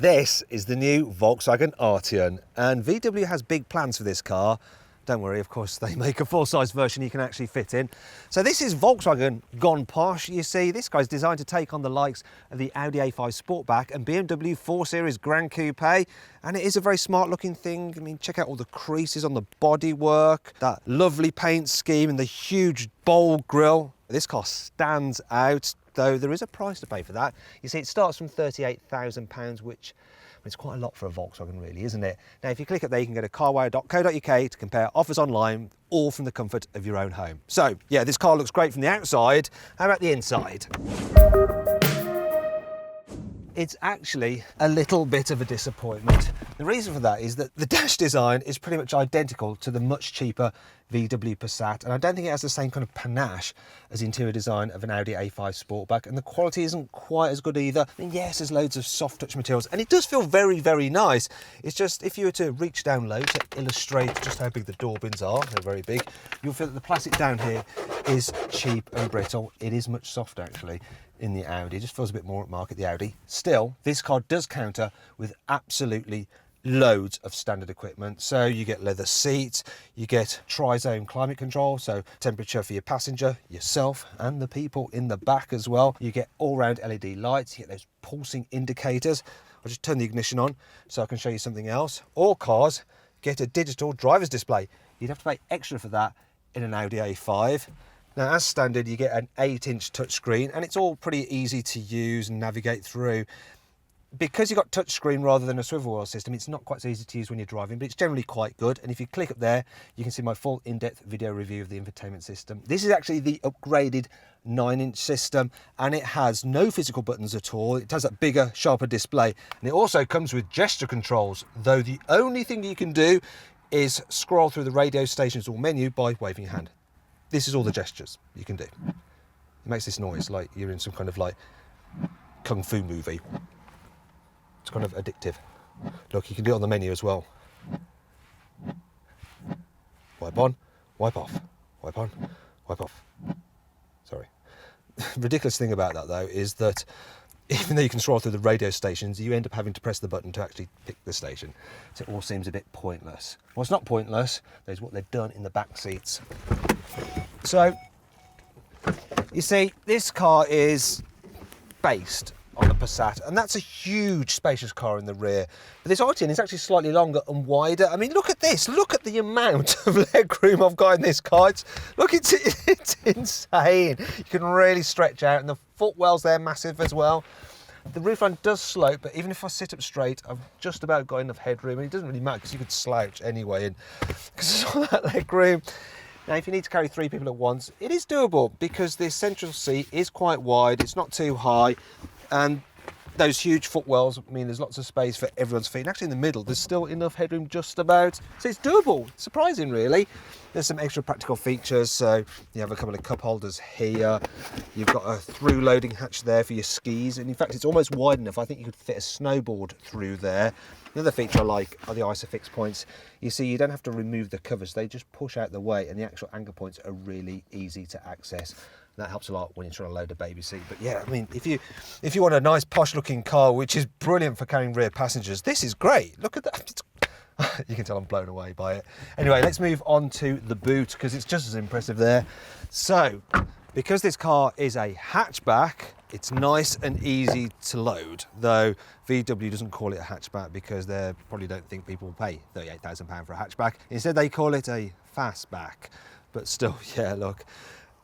This is the new Volkswagen Arteon, and VW has big plans for this car. Don't worry, of course, they make a full-size version you can actually fit in. So this is Volkswagen gone posh. You see, this guy's designed to take on the likes of the Audi A5 Sportback and BMW 4 Series Gran Coupe, and it is a very smart-looking thing. I mean, check out all the creases on the bodywork, that lovely paint scheme and the huge bold grille. This car stands out, though there is a price to pay for that. You see, it starts from £38,000, which it's quite a lot for a Volkswagen, really, isn't it? Now, if you click up there, you can go to carwow.co.uk to compare offers online, all from the comfort of your own home. So, yeah, this car looks great from the outside. How about the inside? It's actually a little bit of a disappointment. The reason for that is that the dash design is pretty much identical to the much cheaper VW Passat, and I don't think it has the same kind of panache as the interior design of an Audi A5 Sportback, and the quality isn't quite as good either. I mean, yes, there's loads of soft touch materials, and it does feel very, very nice. It's just, if you were to reach down low to illustrate just how big the door bins are, they're very big, you'll feel that the plastic down here is cheap and brittle. It is much softer, actually, in the Audi. It just feels a bit more at market, the Audi. Still, this car does counter with absolutely loads of standard equipment. So you get leather seats, you get tri-zone climate control, so temperature for your passenger, yourself, and the people in the back as well. You get all-round LED lights, you get those pulsing indicators. I'll just turn the ignition on so I can show you something else. All cars get a digital driver's display. You'd have to pay extra for that in an Audi A5. Now, as standard, you get an 8-inch touchscreen, and it's all pretty easy to use and navigate through. Because you've got touchscreen rather than a swivel wheel system, it's not quite so easy to use when you're driving, but it's generally quite good. And if you click up there, you can see my full in-depth video review of the infotainment system. This is actually the upgraded 9-inch system, and it has no physical buttons at all. It has that bigger, sharper display, and it also comes with gesture controls, though the only thing you can do is scroll through the radio stations or menu by waving your hand. This is all the gestures you can do. It makes this noise like you're in some kind of like kung fu movie. It's kind of addictive. Look, you can do it on the menu as well. Wipe on, wipe off, wipe on, wipe off. Sorry. Ridiculous thing about that, though, is that even though you can scroll through the radio stations, you end up having to press the button to actually pick the station. So it all seems a bit pointless. What's not pointless, is what they've done in the back seats. So, you see, this car is based on the Passat, and that's a huge spacious car in the rear. But this Arteon is actually slightly longer and wider. I mean, look at this. Look at the amount of legroom I've got in this car. It's insane. You can really stretch out, and the footwells there massive as well. The roof line does slope, but even if I sit up straight, I've just about got enough headroom, and it doesn't really matter because you could slouch anyway, and because there's all that legroom. Now, if you need to carry 3 people at once, it is doable because the central seat is quite wide. It's not too high. And those huge footwells mean there's lots of space for everyone's feet. And actually in the middle, there's still enough headroom just about. So it's doable. Surprising, really. There's some extra practical features. So you have a couple of cup holders here. You've got a through loading hatch there for your skis. And in fact, it's almost wide enough. I think you could fit a snowboard through there. Another feature I like are the ISOFIX points. You see, you don't have to remove the covers. They just push out the way, and the actual anchor points are really easy to access. That helps a lot when you're trying to load a baby seat. But yeah, I mean, if you want a nice posh looking car, which is brilliant for carrying rear passengers, this is great. Look at that. You can tell I'm blown away by it. Anyway, let's move on to the boot because it's just as impressive there. So, because this car is a hatchback, it's nice and easy to load, though VW doesn't call it a hatchback because they probably don't think people will pay £38,000 for a hatchback. Instead, they call it a fastback. But still, yeah, look.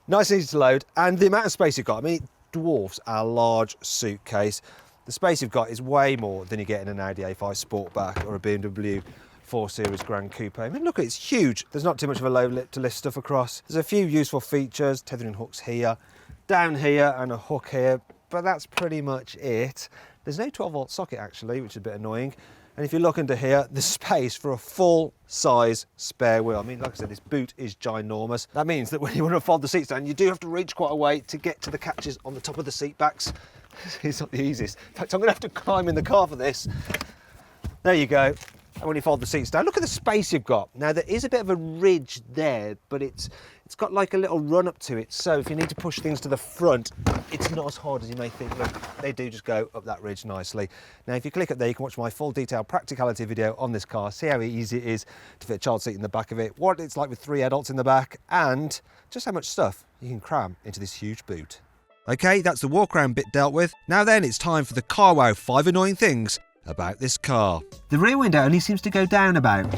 Nice and easy to load, and the amount of space you've got, I mean, it dwarfs our large suitcase. The space you've got is way more than you get in an Audi A5 Sportback or a BMW 4 Series Gran Coupe. I mean, look, it's huge. There's not too much of a load to lift stuff across. There's a few useful features, tethering hooks here, down here, and a hook here, but that's pretty much it. There's no 12-volt socket, actually, which is a bit annoying. And if you look under here, there's space for a full-size spare wheel. I mean, like I said, this boot is ginormous. That means that when you want to fold the seats down, you do have to reach quite a way to get to the catches on the top of the seat backs. It's not the easiest. In fact, I'm going to have to climb in the car for this. There you go. And when you fold the seats down, look at the space you've got. Now there is a bit of a ridge there, but it's got like a little run up to it. So if you need to push things to the front, it's not as hard as you may think. Look, they do just go up that ridge nicely. Now if you click up there, you can watch my full detailed practicality video on this car, see how easy it is to fit a child seat in the back of it, what it's like with 3 adults in the back, and just how much stuff you can cram into this huge boot. Okay, that's the walk around bit dealt with. Now then, it's time for the CarWow 5 annoying things about this car. The rear window only seems to go down about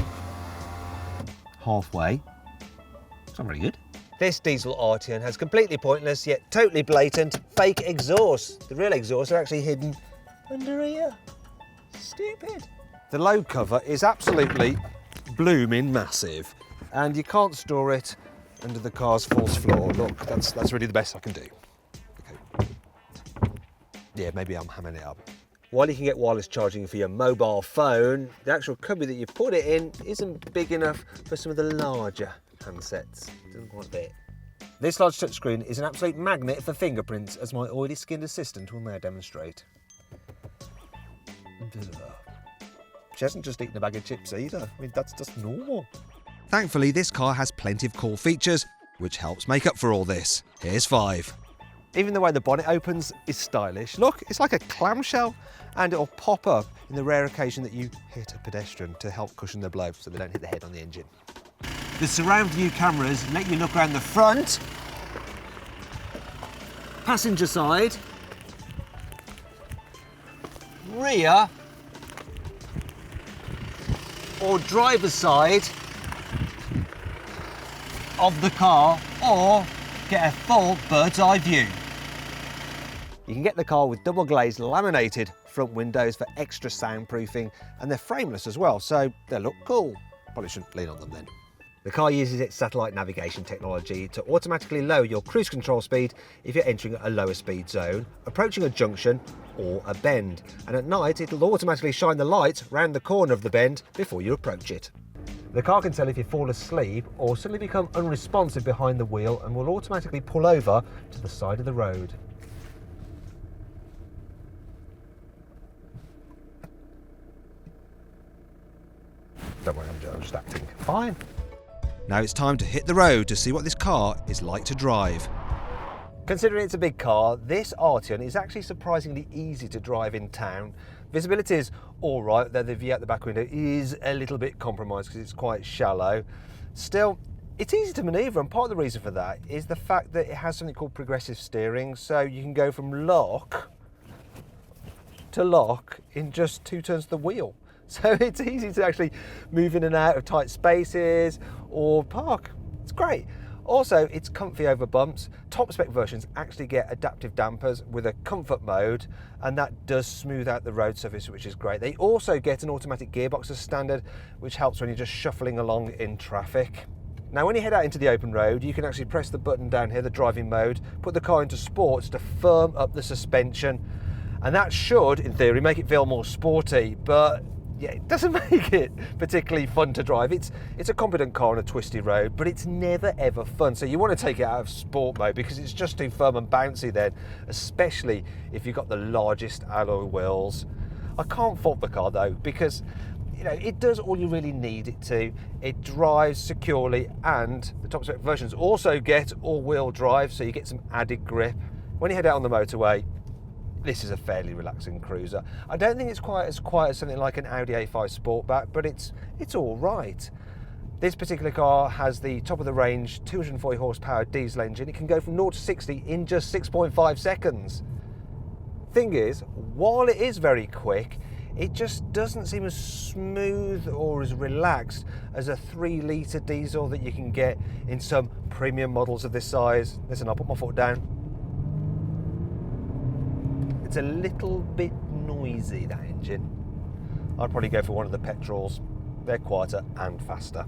halfway. It's not very good. This diesel Arteon has completely pointless yet totally blatant fake exhaust. The real exhausts are actually hidden under here. Stupid. The load cover is absolutely blooming massive, and you can't store it under the car's false floor. Look, that's really the best I can do. Okay. Yeah, maybe I'm hamming it up. While you can get wireless charging for your mobile phone, the actual cubby that you put it in isn't big enough for some of the larger handsets. It doesn't quite fit. This large touchscreen is an absolute magnet for fingerprints, as my oily skinned assistant will now demonstrate. She hasn't just eaten a bag of chips either. I mean, that's just normal. Thankfully, this car has plenty of cool features, which helps make up for all this. Here's 5. Even the way the bonnet opens is stylish. Look, it's like a clamshell, and it'll pop up in the rare occasion that you hit a pedestrian to help cushion the blow so they don't hit the head on the engine. The surround view cameras let you look around the front, passenger side, rear, or driver's side of the car, or get a full bird's eye view. You can get the car with double glazed laminated front windows for extra soundproofing, and they're frameless as well, so they look cool. Probably shouldn't lean on them then. The car uses its satellite navigation technology to automatically lower your cruise control speed if you're entering a lower speed zone, approaching a junction or a bend. And at night, it'll automatically shine the light round the corner of the bend before you approach it. The car can tell if you fall asleep or suddenly become unresponsive behind the wheel and will automatically pull over to the side of the road. Don't worry, I'm just acting fine. Now it's time to hit the road to see what this car is like to drive. Considering it's a big car, this Arteon is actually surprisingly easy to drive in town. Visibility is all right, though the view out the back window is a little bit compromised because it's quite shallow. Still, it's easy to manoeuvre, and part of the reason for that is the fact that it has something called progressive steering, so you can go from lock to lock in just 2 turns of the wheel. So it's easy to actually move in and out of tight spaces or park. It's great. Also, it's comfy over bumps. Top spec versions actually get adaptive dampers with a comfort mode, and that does smooth out the road surface, which is great. They also get an automatic gearbox as standard, which helps when you're just shuffling along in traffic. Now, when you head out into the open road, you can actually press the button down here, the driving mode, put the car into sports to firm up the suspension, and that should, in theory, make it feel more sporty, but yeah, it doesn't make it particularly fun to drive. It's a competent car on a twisty road, but it's never ever fun. So you want to take it out of sport mode because it's just too firm and bouncy then, especially if you've got the largest alloy wheels. I can't fault the car though, because you know, it does all you really need it to. It drives securely, and the top spec versions also get all-wheel drive, so you get some added grip. When you head out on the motorway, this is a fairly relaxing cruiser. I don't think it's quite as quiet as something like an Audi A5 Sportback, but it's all right. This particular car has the top of the range 240 horsepower diesel engine. It can go from 0 to 60 in just 6.5 seconds. Thing is, while it is very quick, it just doesn't seem as smooth or as relaxed as a 3-litre diesel that you can get in some premium models of this size. Listen, I'll put my foot down. It's a little bit noisy, that engine. I'd probably go for one of the petrols. They're quieter and faster.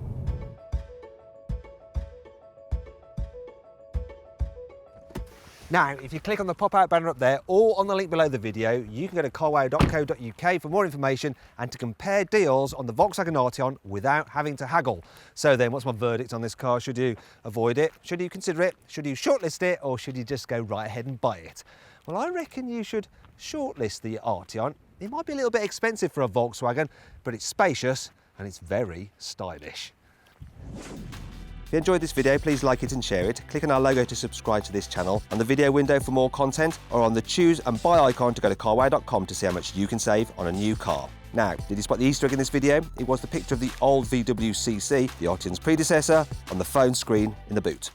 Now, if you click on the pop-out banner up there or on the link below the video, you can go to carwow.co.uk for more information and to compare deals on the Volkswagen Arteon without having to haggle. So then, what's my verdict on this car? Should you avoid it? Should you consider it? Should you shortlist it? Or should you just go right ahead and buy it? Well, I reckon you should shortlist the Arteon. It might be a little bit expensive for a Volkswagen, but it's spacious and it's very stylish. If you enjoyed this video, please like it and share it. Click on our logo to subscribe to this channel, on the video window for more content, or on the choose and buy icon to go to carwow.com to see how much you can save on a new car. Now, did you spot the Easter egg in this video? It was the picture of the old VW CC, the Arteon's predecessor, on the phone screen in the boot.